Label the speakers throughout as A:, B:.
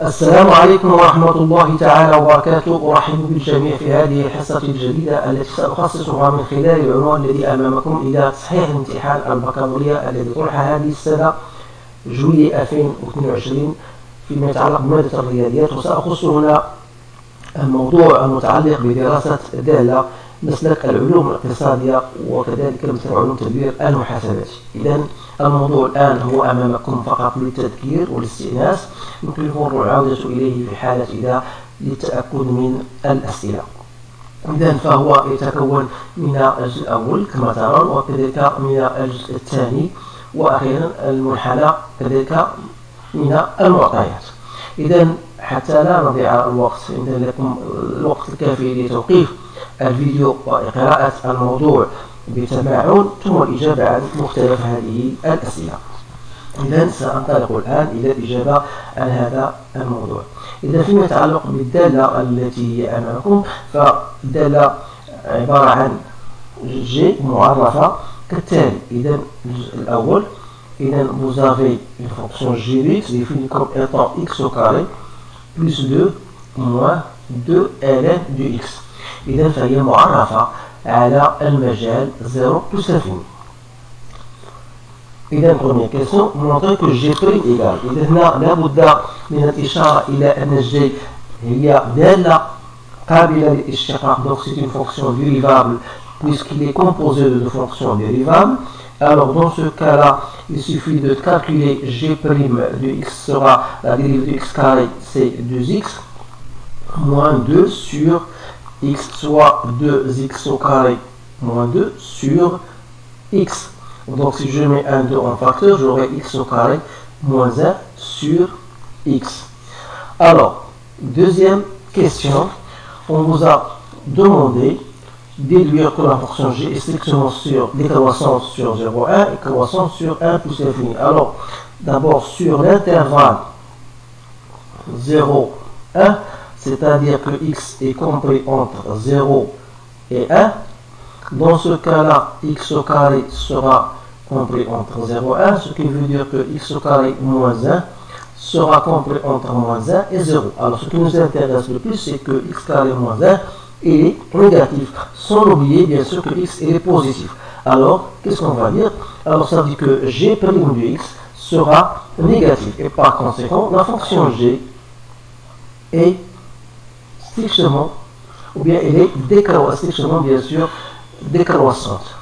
A: السلام عليكم ورحمة الله تعالى وبركاته. أرحب بالجميع في هذه الحصة الجديدة التي سأخصصها من خلال العنوان الذي أمامكم إلى تصحيح امتحان البكالوريا الذي طرح هذه السنة جويلية 2022 فيما يتعلق بمادة الرياضيات، وسأخص هنا الموضوع المتعلق بدراسة دالة مسلك العلوم الاقتصادية وكذلك مثل علوم تدبير المحاسبات. إذن الموضوع الآن هو أمامكم فقط للتذكير والاستئناس، يمكنكم العودة إليه في حالة إذا للتأكد من الأسئلة. إذن فهو يتكون من الجزء الأول كما ترون، وكذلك من الجزء الثاني، وأخيرا المنحنى كذلك من المعطيات. إذن حتى لا نضيع الوقت، عندنا لكم الوقت الكافي لتوقيف الفيديو وقراءة الموضوع بتمعن ثم الإجابة عن مختلف هذه الأسئلة. إذن سأنطلق الآن إلى الإجابة عن هذا الموضوع. إذا فيما يتعلق بالدالة التي هي أمامكم، فالدالة عبارة عن جي معرفة كالتالي. إذن الجزء الأول، إذن vous avez une fonction g de x définie comme étant x au carré plus 2 moins 2 ln de x. إذن فهي معرفة على المجال 0 plus l'infini. إذن première question, montrer que g' égale. إذن هنا لابد من الإشارة إلى أن g هي دالة قابلة للاشتقاق، donc c'est une fonction dérivable puisqu'il est composé de deux fonctions dérivables. Alors dans ce cas-là, il suffit de calculer g' de x sera la dérivée de x carré, c'est 2x moins 2 sur x, soit 2x au carré moins 2 sur x. Donc si je mets un 2 en facteur, j'aurai x au carré moins 1 sur x. Alors, deuxième question, on vous a demandé déduire que la fonction g est strictement décroissante sur 0,1 et croissante sur 1 plus l'infini. Alors, d'abord sur l'intervalle 0, 1, c'est-à-dire que x est compris entre 0 et 1. Dans ce cas-là, x au carré sera compris entre 0 et 1, ce qui veut dire que x au carré moins 1 sera compris entre moins 1 et 0. Alors, ce qui nous intéresse le plus, c'est que x carré moins 1 est négatif, sans oublier bien sûr que x est positif. Alors, qu'est-ce qu'on va dire? Alors, ça dit que g' de x sera négatif, et par conséquent, la fonction g est strictement, ou bien elle est strictement bien sûr décroissante.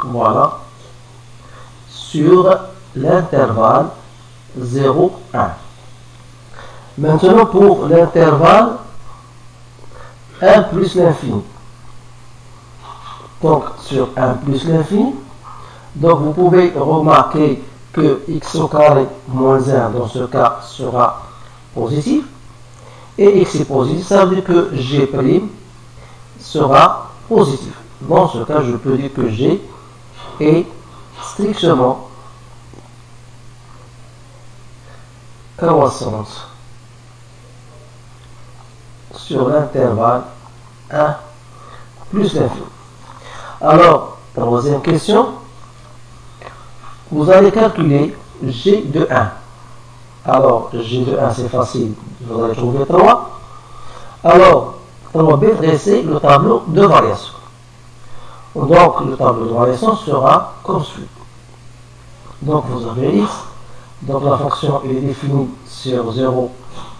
A: Voilà, sur l'intervalle 0, 1. Maintenant pour l'intervalle 1 plus l'infini. Donc sur 1 plus l'infini, donc vous pouvez remarquer que x au carré moins 1 dans ce cas sera positif, et x est positif, ça veut dire que g' sera positif. Dans ce cas, je peux dire que g est strictement croissante sur l'intervalle 1 plus l'infini. Alors, troisième question, vous allez calculer g de 1. Alors, g de 1, c'est facile, vous allez trouver 3. Alors, 3b, dresser le tableau de variation. Donc, le tableau de variation sera comme suit. Donc, vous avez x. Donc, la fonction est définie sur 0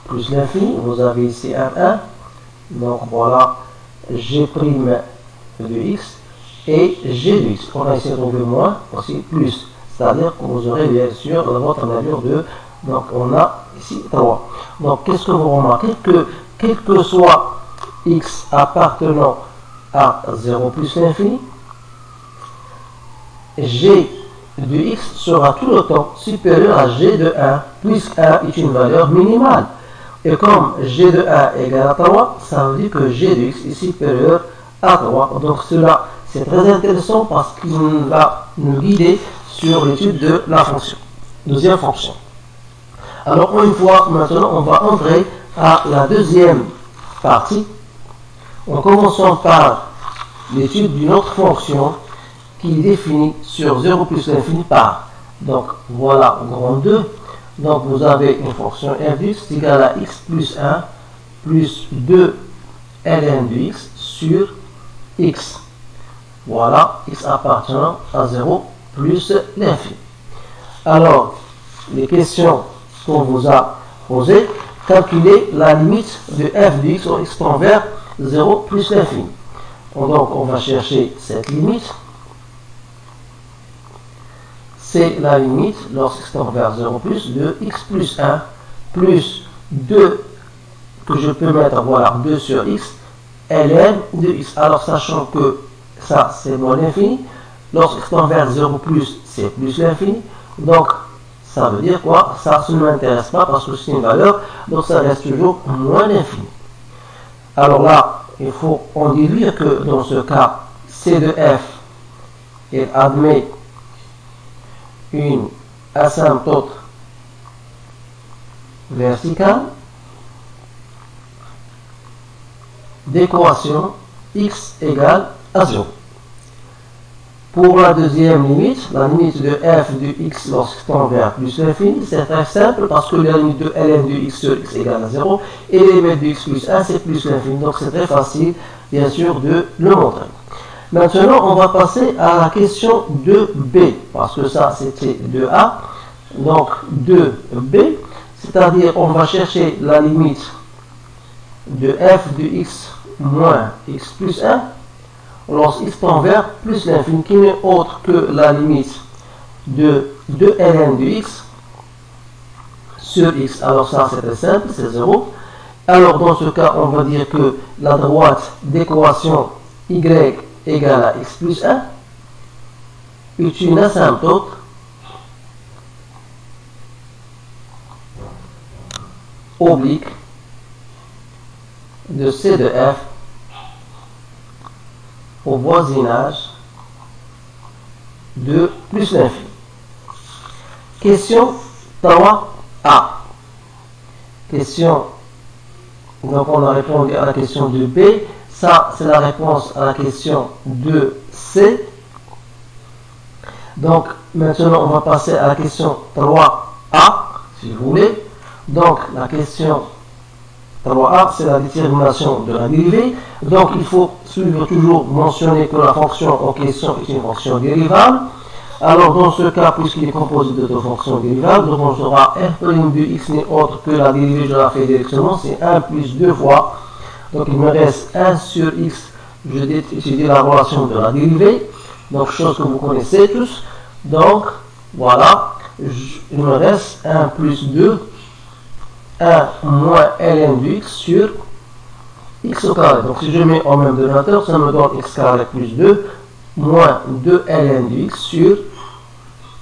A: plus l'infini. Vous avez ici un 1. Donc, voilà, g' de x et g de x. On a ici trouvé moins, aussi plus. C'est-à-dire que vous aurez bien sûr votre nature de. Donc, on a ici 3. Donc, qu'est-ce que vous remarquez? Que quel que soit x appartenant à 0 plus l'infini, g de x sera tout le temps supérieur à g de 1, puisque 1 est une valeur minimale. Et comme g de 1 égale à 3, ça veut dire que g de x est supérieur à 3. Donc cela, c'est très intéressant parce qu'il va nous guider sur l'étude de la fonction. Deuxième fonction. Alors, une fois maintenant, on va entrer à la deuxième partie, en commençant par l'étude d'une autre fonction qui est définie sur 0 plus l'infini par. Donc, voilà, grand 2. Donc vous avez une fonction f de x égale à x plus 1 plus 2 ln de x sur x. Voilà, x appartenant à 0 plus l'infini. Alors, les questions qu'on vous a posées, calculer la limite de f de x au x tend vers 0 plus l'infini. Donc, on va chercher cette limite. C'est la limite, lorsqu'x tend vers 0 plus, de x plus 1 plus 2, que je peux mettre, voilà, 2 sur x, ln de x. Alors, sachant que ça, c'est moins l'infini, lorsqu'x tend vers 0 plus, c'est plus l'infini. Donc, ça veut dire quoi? Ça ne m'intéresse pas parce que c'est une valeur, donc ça reste toujours moins l'infini. Alors là, il faut en déduire que dans ce cas, C de f, il admet une asymptote verticale d'équation x égale à 0. Pour la deuxième limite, la limite de f de x lorsqu'il tend vers plus l'infini, c'est très simple parce que la limite de ln de x sur x égale à 0 et la limite de x plus 1 c'est plus l'infini. Donc c'est très facile, bien sûr, de le montrer. Maintenant, on va passer à la question 2b parce que ça c'était 2a. Donc 2b, c'est-à-dire on va chercher la limite de f de x moins x plus 1 lorsqu'x tend vers plus l'infini, qui n'est autre que la limite de 2 ln de x sur x. Alors ça c'est très simple, c'est 0. Alors dans ce cas, on va dire que la droite d'équation y égale à x plus 1 est une asymptote oblique de C de f au voisinage de plus l'infini. Question 3a. Question, donc on a répondu à la question de B. Ça, c'est la réponse à la question de C. Donc, maintenant, on va passer à la question 3a, si vous voulez. Donc, la question 3a, c'est la détermination de la dérivée. Donc, il faut toujours mentionner que la fonction en question est une fonction dérivable. Alors, dans ce cas, puisqu'il est composé de deux fonctions dérivables, donc on saura f' de x n'est autre que la dérivée, je la fais directement, c'est 1 plus 2 fois. Donc, il me reste 1 sur x, je vais étudier la relation de la dérivée. Donc, chose que vous connaissez tous. Donc, voilà, il me reste 1 plus 2, 1 moins ln de x sur x au carré. Donc si je mets en même dénominateur, ça me donne x carré plus 2 moins 2 ln de x sur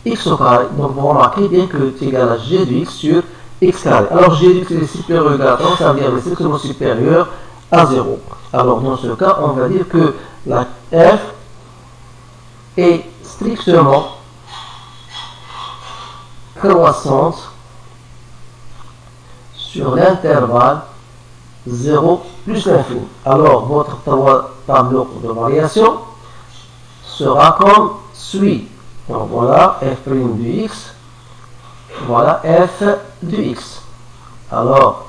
A: x au carré. Donc vous remarquez bien que c'est égal à g de x sur x carré. Alors g de x est supérieur ou égal à 1, ça veut dire que c'est strictement supérieur à 0. Alors dans ce cas, on va dire que la f est strictement croissante sur l'intervalle 0 plus l'infini. Alors, votre tableau de variation sera comme suit. Donc, voilà f' de x, voilà f de x. Alors,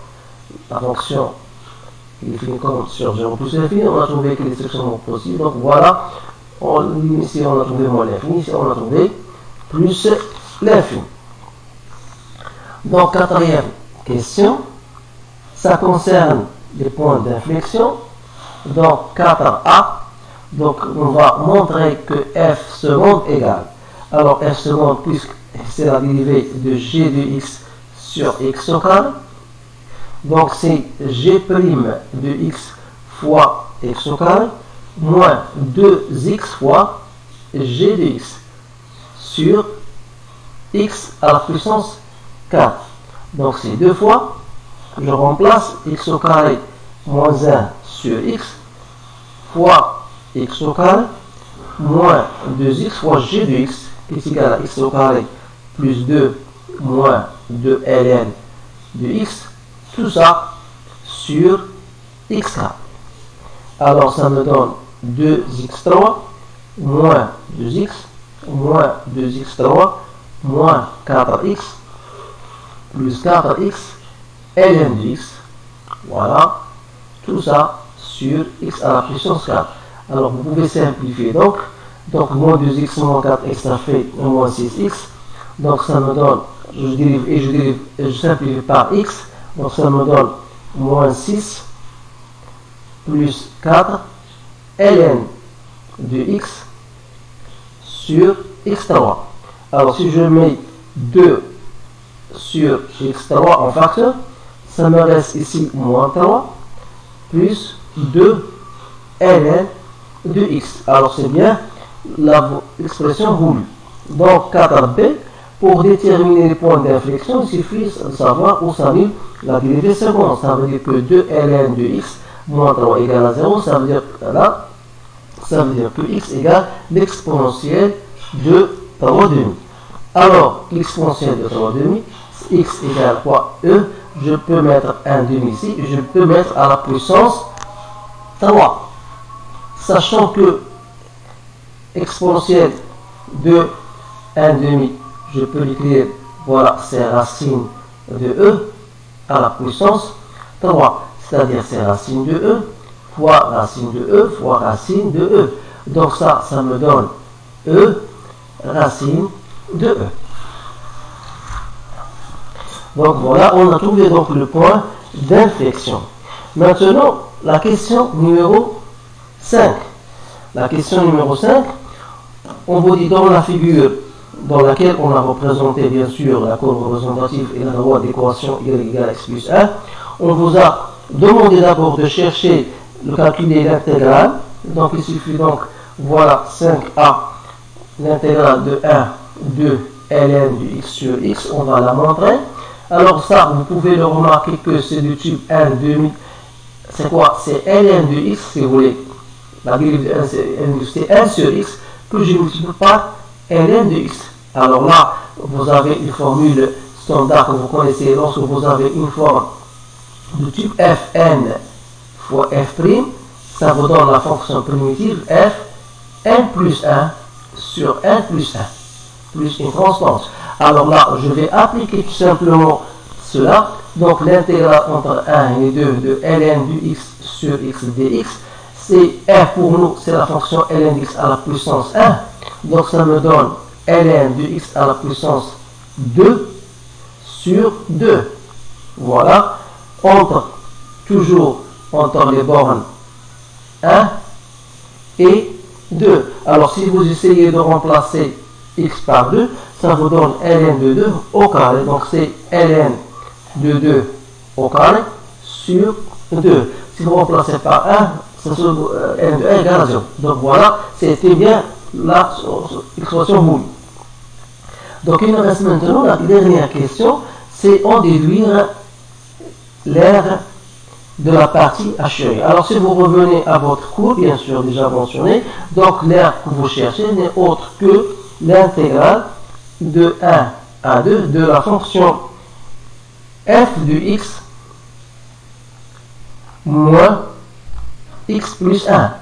A: la fonction il finit comme sur 0 plus l'infini, on a trouvé que les sections possibles. Donc, voilà, ici on a trouvé moins l'infini, ici on a trouvé plus l'infini. Donc, quatrième question, ça concerne les points d'inflexion. Donc 4a, donc on va montrer que f seconde égale. Alors f seconde, puisque c'est la dérivée de g de x sur x au carré, donc c'est g' de x fois x au carré moins 2x fois g de x sur x à la puissance 4. Donc c'est 2 fois, je remplace x au carré moins 1 sur x fois x au carré moins 2x fois g de x qui est égal à x au carré plus 2 moins 2 ln de x, tout ça sur x carré. Alors ça me donne 2x3 moins 2x moins 2x3 moins 4x plus 4x ln de x. Voilà, tout ça sur x à la puissance 4. Alors vous pouvez simplifier donc moins 2x moins 4x ça fait moins 6x. Donc ça me donne, je dérive et je simplifie par x. Donc ça me donne moins 6 plus 4 ln de x sur x3. Alors si je mets 2 sur x3 en facteur, ça me reste ici moins 3 plus 2 ln de x. Alors c'est bien l'expression voulue. Donc 4b, pour déterminer les points d'inflexion, il suffit de savoir où s'annule la dérivée seconde. Ça veut dire que 2 ln de x moins 3 égale à 0, ça veut dire que là, ça veut dire que x égale l'exponentielle de 3 demi. Alors, l'exponentielle de 3 demi, x égale quoi? E, je peux mettre un demi ici, je peux mettre à la puissance 3. Sachant que exponentielle de 1 demi, je peux l'écrire, voilà, c'est racine de E à la puissance 3. C'est-à-dire c'est racine de E fois racine de E fois racine de E. Donc ça me donne E racine de E. Donc voilà, on a trouvé donc le point d'inflexion. Maintenant, la question numéro 5. La question numéro 5, on vous dit dans la figure dans laquelle on a représenté bien sûr la courbe représentative et la loi d'équation y égale x plus 1, on vous a demandé d'abord de chercher, de calculer l'intégrale. Donc il suffit donc, voilà, 5a, l'intégrale de 1 de ln de x sur x, on va la montrer. Alors ça, vous pouvez le remarquer que c'est du type 1 demi. C'est quoi? C'est ln de x, si vous voulez. La dérive de 1, c'est 1 sur x que je multiplie par ln de x. Alors là, vous avez une formule standard que vous connaissez lorsque vous avez une forme de type fn fois f', ça vous donne la fonction primitive f n plus 1 sur 1 plus 1 plus une constante. Alors là, je vais appliquer tout simplement cela. Donc l'intégrale entre 1 et 2 de ln de x sur x dx, c'est f pour nous, c'est la fonction ln de x à la puissance 1. Donc ça me donne ln de x à la puissance 2 sur 2. Voilà, toujours entre les bornes 1 et 2. Alors si vous essayez de remplacer x par 2, ça vous donne ln de 2 au carré. Donc c'est ln de 2 au carré sur 2. Si vous remplacez par 1, ça se ln de 1 égale à 0. Donc voilà, c'était bien l'expression voulue. Donc il nous reste maintenant la dernière question, c'est en déduire l'aire de la partie hachée. Alors si vous revenez à votre cours, bien sûr déjà mentionné, donc l'aire que vous cherchez n'est autre que l'intégrale de 1 à 2 de la fonction f de x moins x plus 1.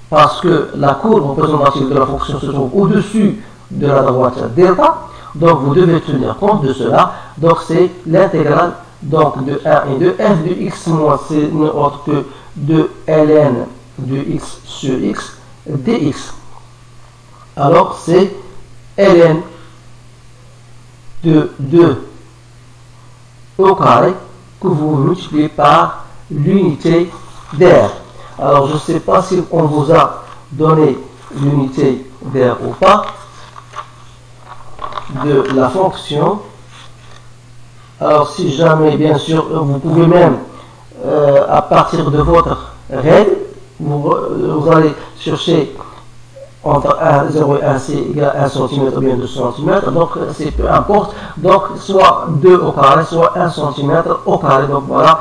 A: Parce que la courbe représentative de la fonction se trouve au-dessus de la droite delta, donc vous devez tenir compte de cela. Donc c'est l'intégrale donc de 1 et 2 f de x moins c'est ne autre que de ln de x sur x dx. Alors c'est ln de 2 au carré que vous multipliez par l'unité d'air. Alors je ne sais pas si on vous a donné l'unité d'air ou pas de la fonction. Alors si jamais, bien sûr, vous pouvez même à partir de votre règle, vous allez chercher entre 0 et 1, c'est égal à 1 cm ou bien 2 cm, donc c'est peu importe, donc soit 2 au carré, soit 1 cm au carré, donc voilà,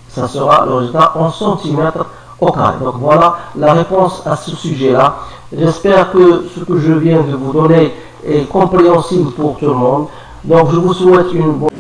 A: ça sera le résultat en centimètres au carré. Donc voilà la réponse à ce sujet-là. J'espère que ce que je viens de vous donner est compréhensible pour tout le monde. Donc je vous souhaite une bonne